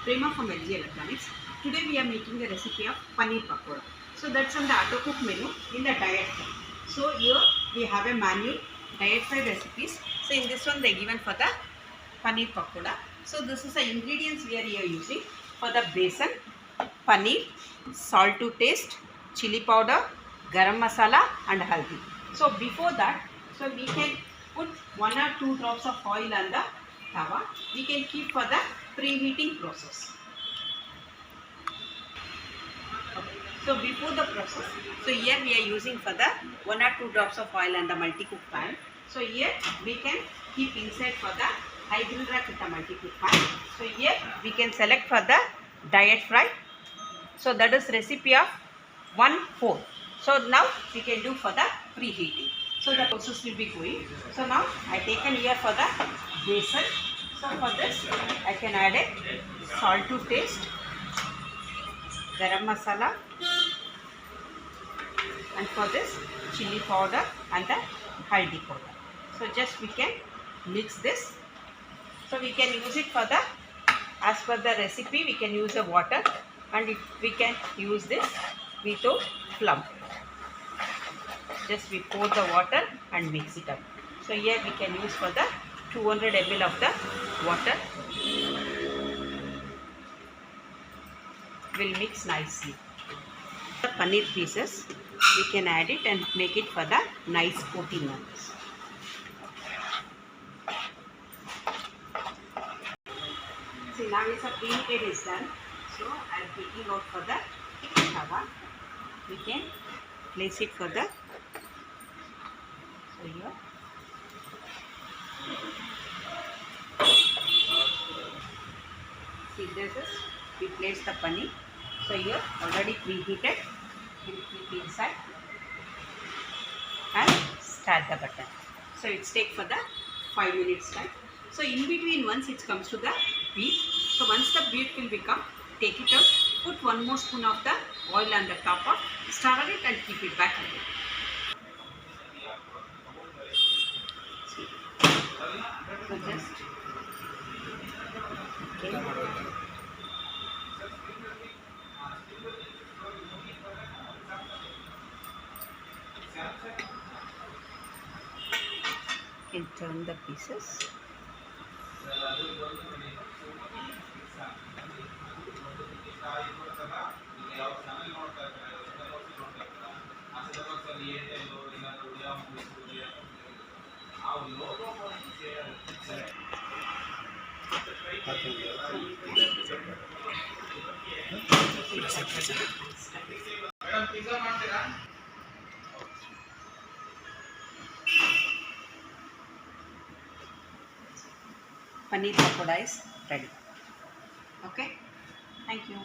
Prema from LG Electronics. Today we are making the recipe of paneer pakoda. So that's on the auto cook menu in the diet food. So here we have a manual diet food recipes. So in this one they given for the paneer pakoda. So this is the ingredients we are here using for the besan, paneer, salt to taste, chili powder, garam masala and haldi. So before that, so we can put 1 or 2 drops of oil on the tawa. We can keep for the preheating process. Okay. So before the process, so here we are using for the 1 or 2 drops of oil on the multi-cook pan. So here we can keep inside for the high grill rack with the multi-cook pan. So here we can select for the diet fry. So that is recipe of 1/4. So now we can do for the preheating. So the process will be going. So now I taken here for the besan. So for this I can add a salt to taste, garam masala, and for this chili powder and the haldi powder. So just we can mix this. So we can use it for the, as per the recipe we can use the water, and we can use this without plum. Just we pour the water and mix it up. So here we can use for the 200 ml of the water. Will mix nicely. The paneer pieces we can add it and make it for the nice coating on this. See, now it's a preheated is done. So I am taking out for the tawa. We can place it for the, so here. See, this is, we place the paneer. So here already preheated. We will keep inside and start the button. So it's take for the 5 minutes time. So in between, once it comes to the beef, so once the beef will become, take it out, put 1 more spoon of the oil on the top of, stir it and keep it back again. So just okay. You can turn the pieces. Paneer pakoda is ready. Okay, thank you.